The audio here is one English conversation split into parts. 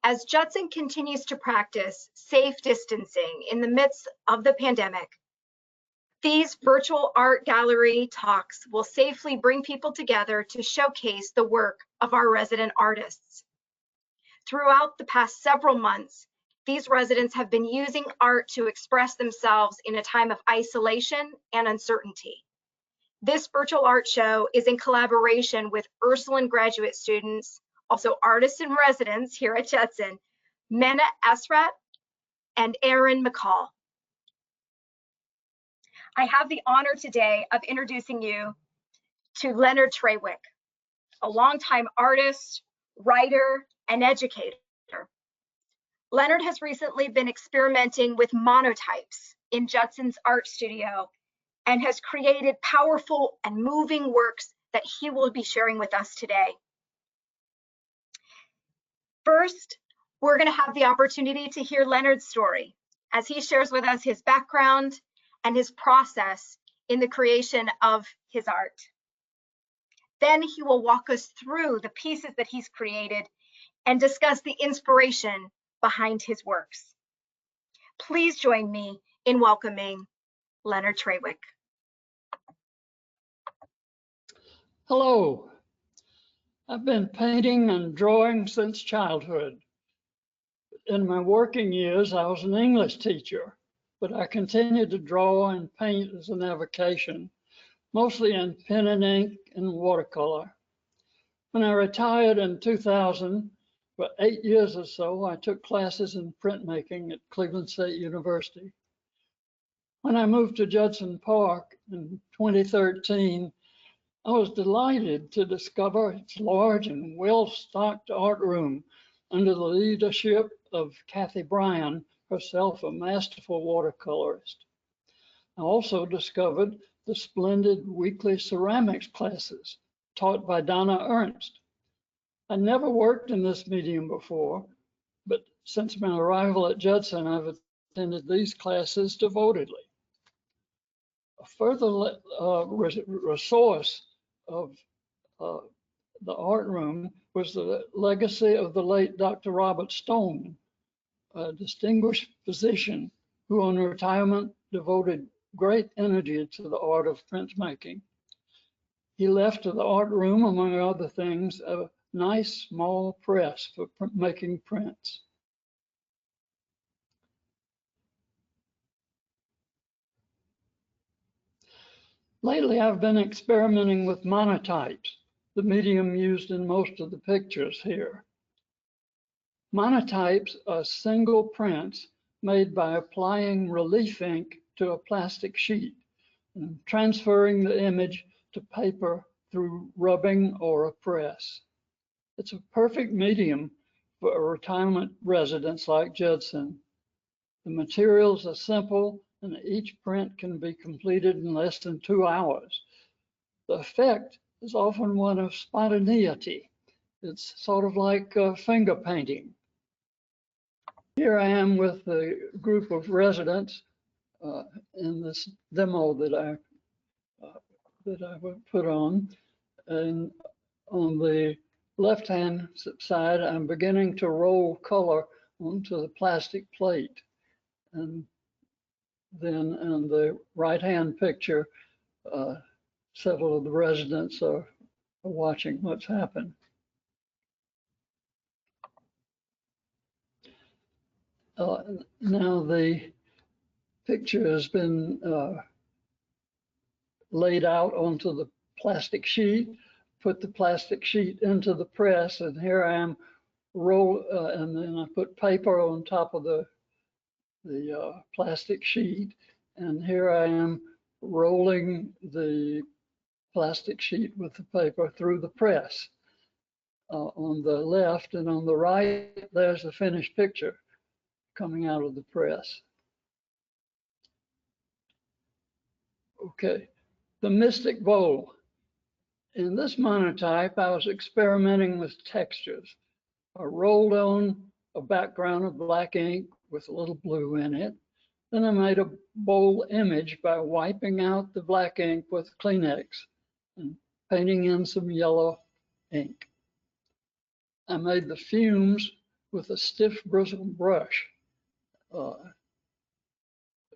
As Judson continues to practice safe distancing in the midst of the pandemic, these virtual art gallery talks will safely bring people together to showcase the work of our resident artists. Throughout the past several months, these residents have been using art to express themselves in a time of isolation and uncertainty. This virtual art show is in collaboration with Ursuline graduate students, also artists in residence here at Judson, Mena Esrat and Errand McCall. I have the honor today of introducing you to Leonard Trawick, a longtime artist, writer, and educator. Leonard has recently been experimenting with monotypes in Judson's art studio and has created powerful and moving works that he will be sharing with us today. First, we're going to have the opportunity to hear Leonard's story as he shares with us his background and his process in the creation of his art. Then he will walk us through the pieces that he's created and discuss the inspiration behind his works. Please join me in welcoming Leonard Trawick. Hello. I've been painting and drawing since childhood. In my working years, I was an English teacher, but I continued to draw and paint as an avocation, mostly in pen and ink and watercolor. When I retired in 2000, for 8 years or so, I took classes in printmaking at Cleveland State University. When I moved to Judson Park in 2013, I was delighted to discover its large and well-stocked art room under the leadership of Kathy Bryan, herself a masterful watercolorist. I also discovered the splendid weekly ceramics classes taught by Donna Ernst. I never worked in this medium before, but since my arrival at Judson, I've attended these classes devotedly. A further resource of the art room was the legacy of the late Dr. Robert Stone, a distinguished physician who on retirement devoted great energy to the art of printmaking. He left to the art room, among other things, a nice small press for making prints. Lately, I've been experimenting with monotypes, the medium used in most of the pictures here. Monotypes are single prints made by applying relief ink to a plastic sheet and transferring the image to paper through rubbing or a press. It's a perfect medium for a retirement residence like Judson. The materials are simple and each print can be completed in less than 2 hours. The effect is often one of spontaneity. It's sort of like finger painting. Here I am with a group of residents in this demo that I put on. And on the left-hand side, I'm beginning to roll color onto the plastic plate. And then in the right-hand picture, several of the residents are watching what's happened. Now the picture has been laid out onto the plastic sheet, put the plastic sheet into the press, and here I am and then I put paper on top of the plastic sheet, and here I am rolling the plastic sheet with the paper through the press. On the left and on the right, there's the finished picture coming out of the press. Okay, the Mystic Bowl. In this monotype, I was experimenting with textures. I rolled on a background of black ink with a little blue in it. Then I made a bowl image by wiping out the black ink with Kleenex and painting in some yellow ink. I made the fumes with a stiff bristle brush,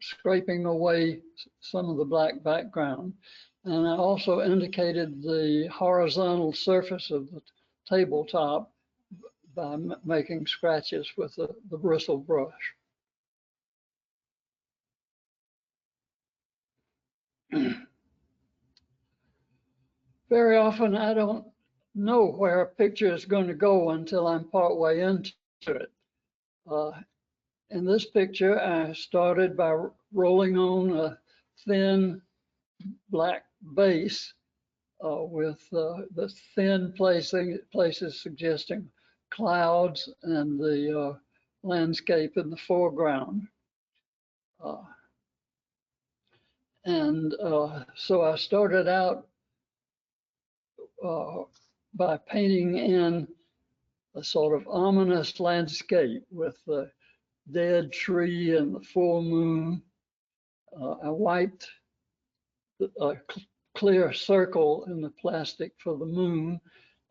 scraping away some of the black background. And I also indicated the horizontal surface of the tabletop by making scratches with the bristle brush. Very often I don't know where a picture is going to go until I'm partway into it. In this picture, I started by rolling on a thin black base with the thin places suggesting clouds and the landscape in the foreground. So I started out by painting in a sort of ominous landscape with the dead tree and the full moon. I wiped a clear circle in the plastic for the moon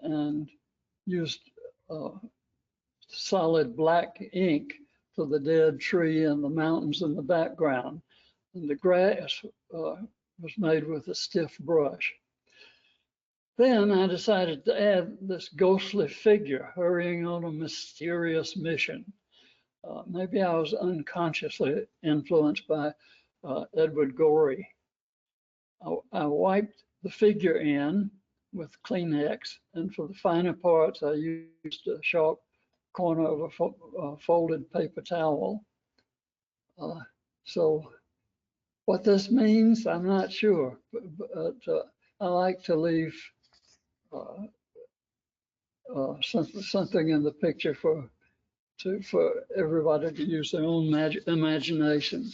and used solid black ink for the dead tree and the mountains in the background. And the grass was made with a stiff brush. Then I decided to add this ghostly figure hurrying on a mysterious mission. Maybe I was unconsciously influenced by Edward Gorey. I wiped the figure in with Kleenex, and for the finer parts, I used a sharp corner of a folded paper towel. So what this means, I'm not sure, but I like to leave something in the picture for everybody to use their own imagination.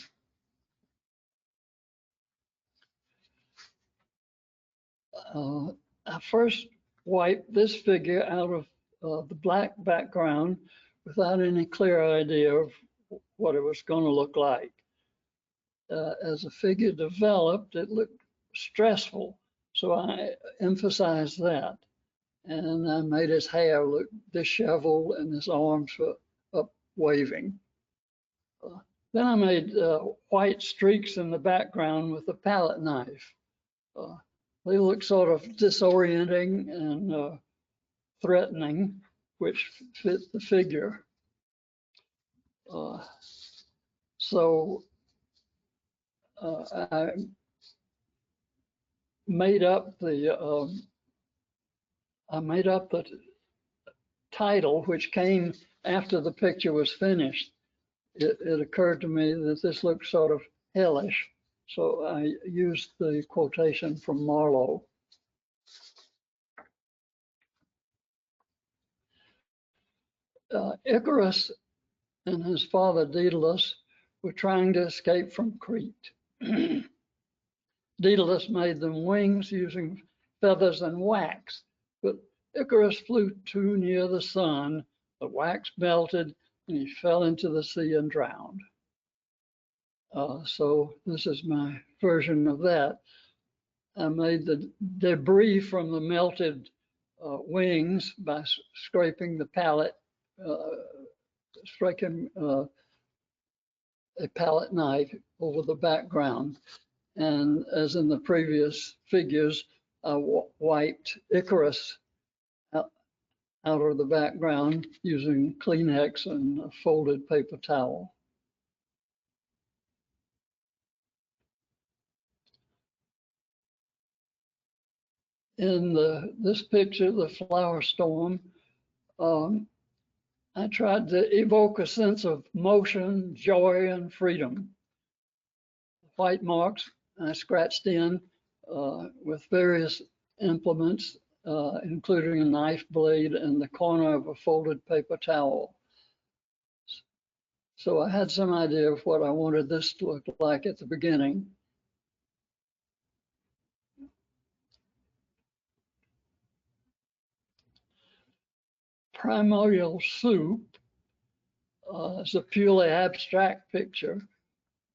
I first wiped this figure out of the black background without any clear idea of what it was going to look like. As the figure developed, it looked stressful, so I emphasized that. And I made his hair look disheveled and his arms were up waving. Then I made white streaks in the background with a palette knife. They look sort of disorienting and threatening, which fit the figure. So I made up the title, which came after the picture was finished. It occurred to me that this looked sort of hellish, so I used the quotation from Marlowe. Icarus and his father Daedalus were trying to escape from Crete. Daedalus made them wings using feathers and wax, but Icarus flew too near the sun, the wax melted, and he fell into the sea and drowned. So this is my version of that. I made the debris from the melted wings by scraping the palette, striking a palette knife over the background. And as in the previous figures, I wiped Icarus out of the background using Kleenex and a folded paper towel. In this picture, the flower storm, I tried to evoke a sense of motion, joy, and freedom. White marks I scratched in with various implements, including a knife blade and the corner of a folded paper towel. So I had some idea of what I wanted this to look like at the beginning. Primordial Soup is a purely abstract picture,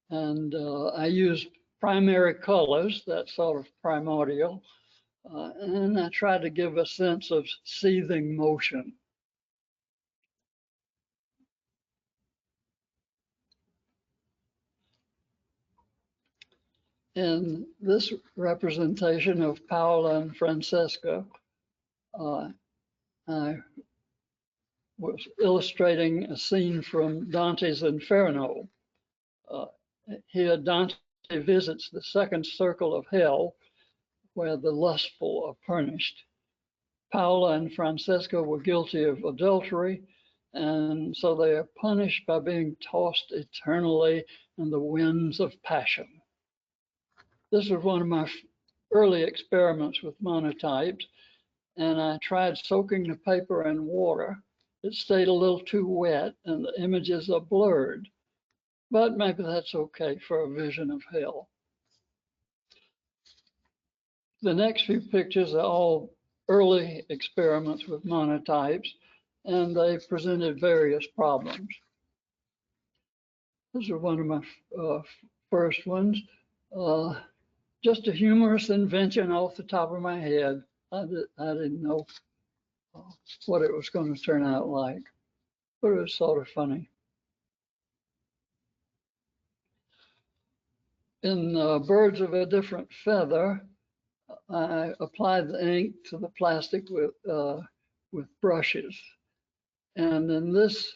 and I used primary colors, that's sort of primordial, and I tried to give a sense of seething motion. In this representation of Paola and Francesca, I was illustrating a scene from Dante's Inferno. Here, Dante visits the second circle of hell, where the lustful are punished. Paola and Francesca were guilty of adultery, and so they are punished by being tossed eternally in the winds of passion. This was one of my early experiments with monotypes, and I tried soaking the paper in water. It stayed a little too wet and the images are blurred, but maybe that's okay for a vision of hell. The next few pictures are all early experiments with monotypes, and they presented various problems. This is one of my first ones. Just a humorous invention off the top of my head. I didn't know what it was going to turn out like, but it was sort of funny. In Birds of a Different Feather, I applied the ink to the plastic with brushes. And in this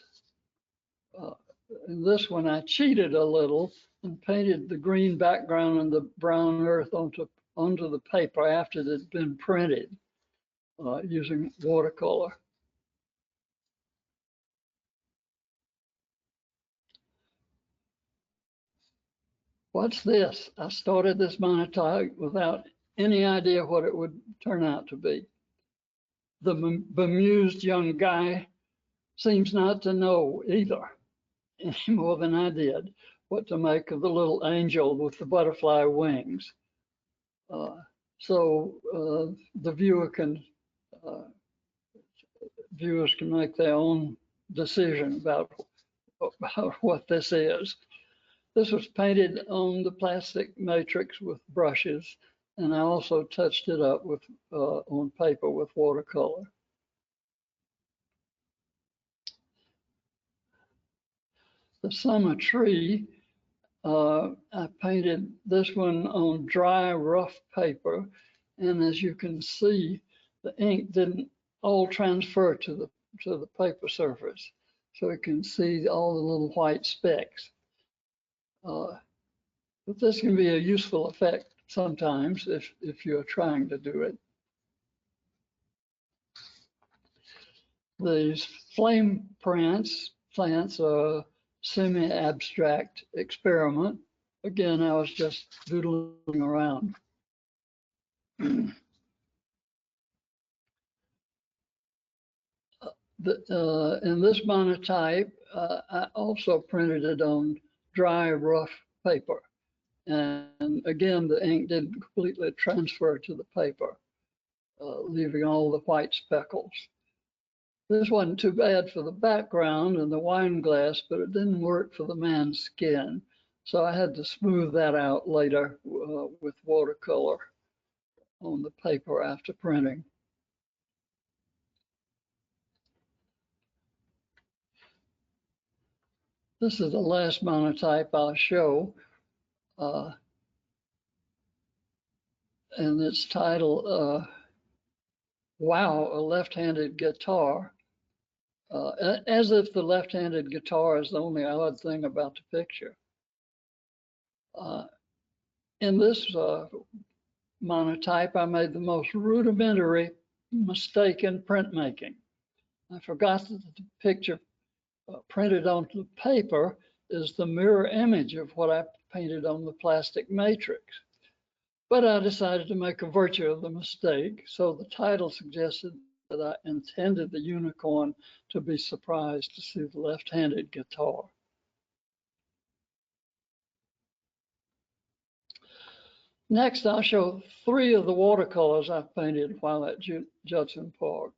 one, I cheated a little and painted the green background and the brown earth onto the paper after it had been printed using watercolor. What's this? I started this monotype without any idea what it would turn out to be. The bemused young guy seems not to know either, any more than I did, what to make of the little angel with the butterfly wings. So the viewers can make their own decision about what this is. This was painted on the plastic matrix with brushes, and I also touched it up with on paper with watercolor. The summer tree, I painted this one on dry, rough paper, and as you can see, the ink didn't all transfer to the paper surface, so you can see all the little white specks. But this can be a useful effect sometimes if you're trying to do it. These flame plants are semi-abstract experiment. Again, I was just doodling around. In this monotype, I also printed it on dry, rough paper. And again, the ink didn't completely transfer to the paper, leaving all the white speckles. This wasn't too bad for the background and the wine glass, but it didn't work for the man's skin. So I had to smooth that out later with watercolor on the paper after printing. This is the last monotype I'll show. And it's titled, Wow, a Left-Handed Guitar. As if the left-handed guitar is the only odd thing about the picture. In this monotype, I made the most rudimentary mistake in printmaking. I forgot that the picture printed onto the paper is the mirror image of what I painted on the plastic matrix. But I decided to make a virtue of the mistake, so the title suggested that I intended the unicorn to be surprised to see the left-handed guitar. Next, I'll show 3 of the watercolors I've painted while at Judson Park.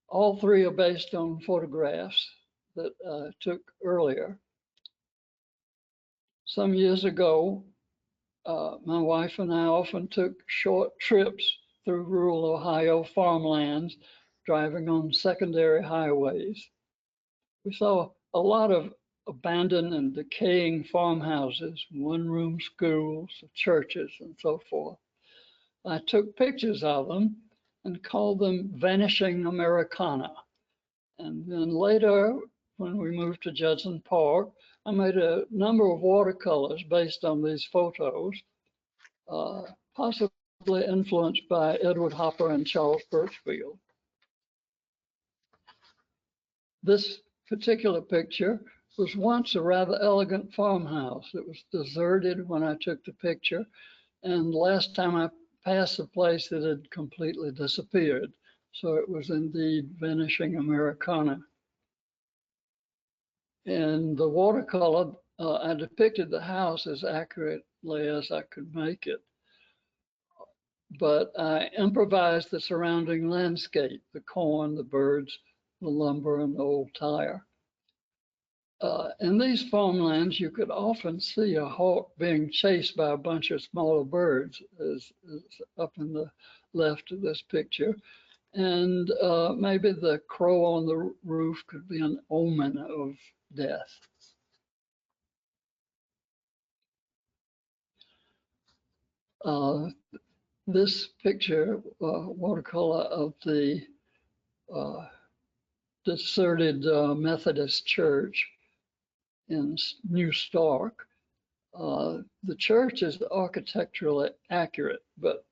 All 3 are based on photographs that I took earlier. Some years ago, my wife and I often took short trips through rural Ohio farmlands, driving on secondary highways. We saw a lot of abandoned and decaying farmhouses, one-room schools, churches, and so forth. I took pictures of them and called them Vanishing Americana. And then later, when we moved to Judson Park, I made a number of watercolors based on these photos, possibly influenced by Edward Hopper and Charles Birchfield. This particular picture was once a rather elegant farmhouse. It was deserted when I took the picture, and last time I passed the place, it had completely disappeared. So it was indeed Vanishing Americana. In the watercolor, I depicted the house as accurately as I could make it, but I improvised the surrounding landscape, the corn, the birds, the lumber, and the old tire. In these farmlands, you could often see a hawk being chased by a bunch of smaller birds, as up in the left of this picture. And maybe the crow on the roof could be an omen of death. This picture, watercolor of the deserted Methodist church in New Stark. The church is architecturally accurate, but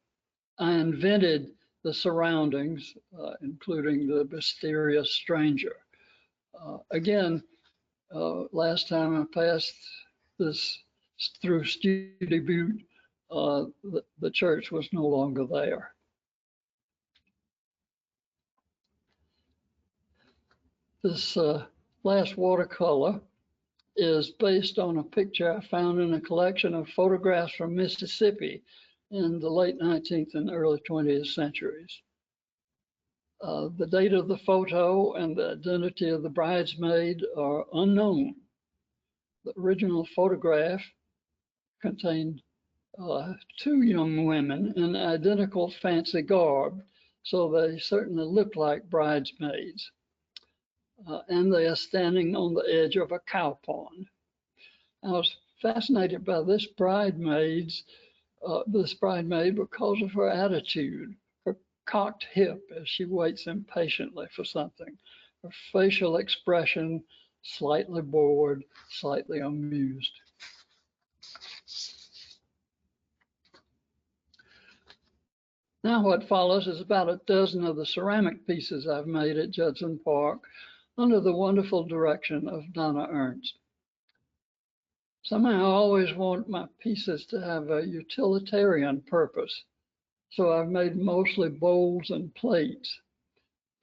I invented the surroundings, including the mysterious stranger. Again, last time I passed this through Studi Butte, the church was no longer there. This last watercolor is based on a picture I found in a collection of photographs from Mississippi in the late 19th and early 20th centuries. The date of the photo and the identity of the bridesmaid are unknown. The original photograph contained two young women in identical fancy garb, so they certainly looked like bridesmaids. And they are standing on the edge of a cow pond. I was fascinated by this bridesmaid because of her attitude, her cocked hip as she waits impatiently for something, her facial expression slightly bored, slightly amused. Now what follows is about a dozen of the ceramic pieces I've made at Judson Park under the wonderful direction of Donna Ernst. Somehow I always want my pieces to have a utilitarian purpose, so I've made mostly bowls and plates,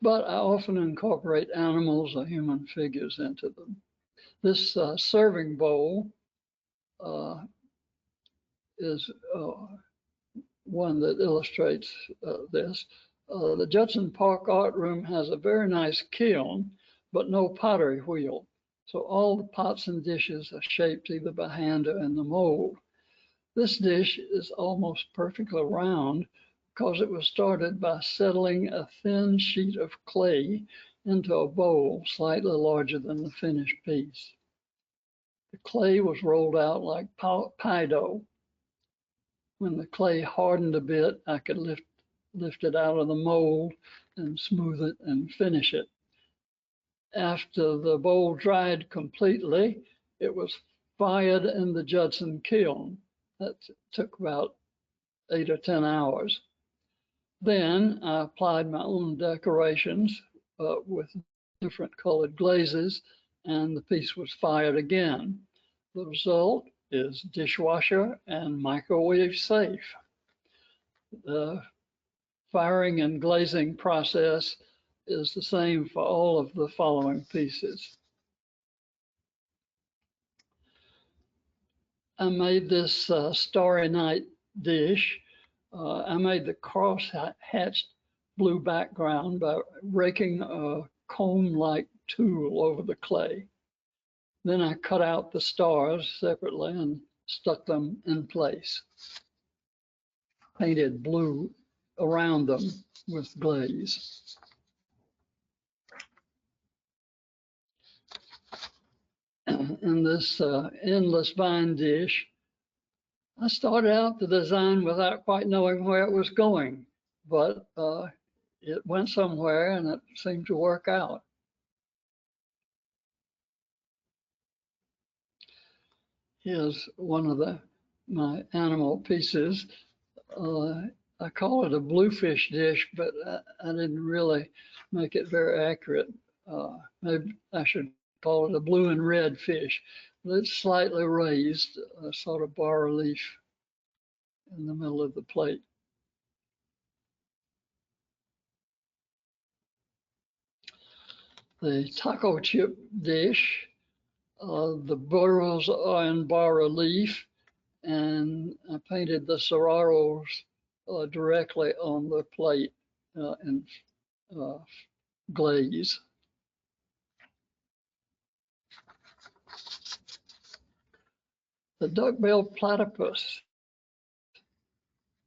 but I often incorporate animals or human figures into them. This serving bowl is one that illustrates this. The Judson Park Art Room has a very nice kiln, but no pottery wheel. So all the pots and dishes are shaped either by hand or in the mold. This dish is almost perfectly round because it was started by settling a thin sheet of clay into a bowl slightly larger than the finished piece. The clay was rolled out like pie dough. When the clay hardened a bit, I could lift it out of the mold and smooth it and finish it. After the bowl dried completely, it was fired in the Judson kiln. That took about 8 or 10 hours. Then I applied my own decorations with different colored glazes, and the piece was fired again. The result is dishwasher and microwave safe. The firing and glazing process is the same for all of the following pieces. I made this Starry Night dish. I made the cross-hatched blue background by raking a comb-like tool over the clay. Then I cut out the stars separately and stuck them in place. Painted blue around them with glaze. in this endless vine dish. I started out the design without quite knowing where it was going, but it went somewhere and it seemed to work out. Here's one of my animal pieces. I call it a bluefish dish, but I didn't really make it very accurate. Maybe I should call it a blue and red fish. It's slightly raised, a sort of bas relief in the middle of the plate. The taco chip dish, the burros are in bas relief, and I painted the serranos directly on the plate in glaze. The duck-billed platypus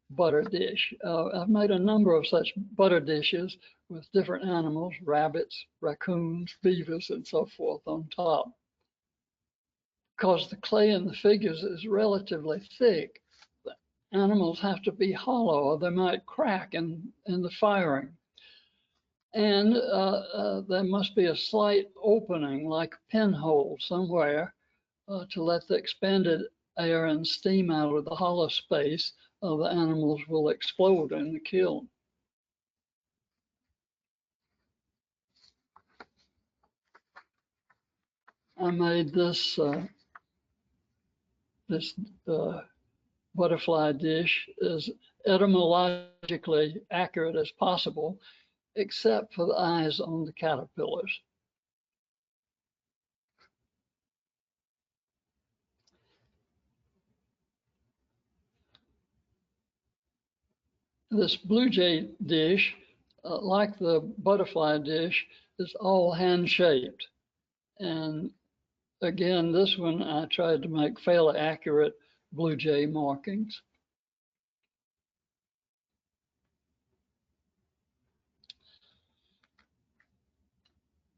butter dish. I've made a number of such butter dishes with different animals, rabbits, raccoons, beavers, and so forth on top. Because the clay in the figures is relatively thick, the animals have to be hollow or they might crack in the firing. And there must be a slight opening, like a pinhole somewhere, to let the expanded air and steam out of the hollow space, the animals will explode in the kiln. I made this butterfly dish as etymologically accurate as possible, except for the eyes on the caterpillars. This blue jay dish, like the butterfly dish, is all hand-shaped. And again, this one I tried to make fairly accurate blue jay markings.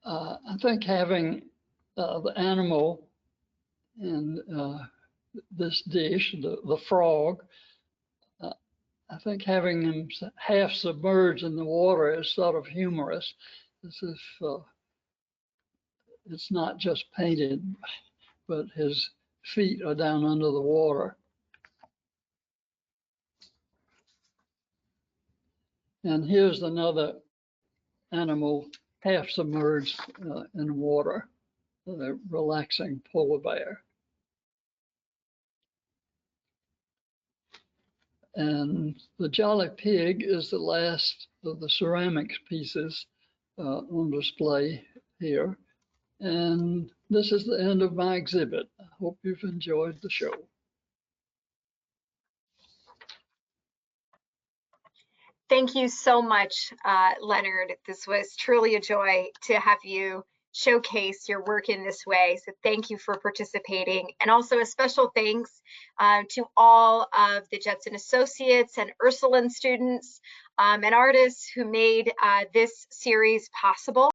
I think having the animal in this dish, the frog, I think having him half submerged in the water is sort of humorous, as if it's not just painted, but his feet are down under the water. And here's another animal half submerged in water, the relaxing polar bear. And the Jolly Pig is the last of the ceramics pieces on display here. And this is the end of my exhibit. I hope you've enjoyed the show. Thank you so much, Leonard. This was truly a joy to have you showcase your work in this way. So thank you for participating. And also a special thanks to all of the Judson Associates and Ursuline students and artists who made this series possible.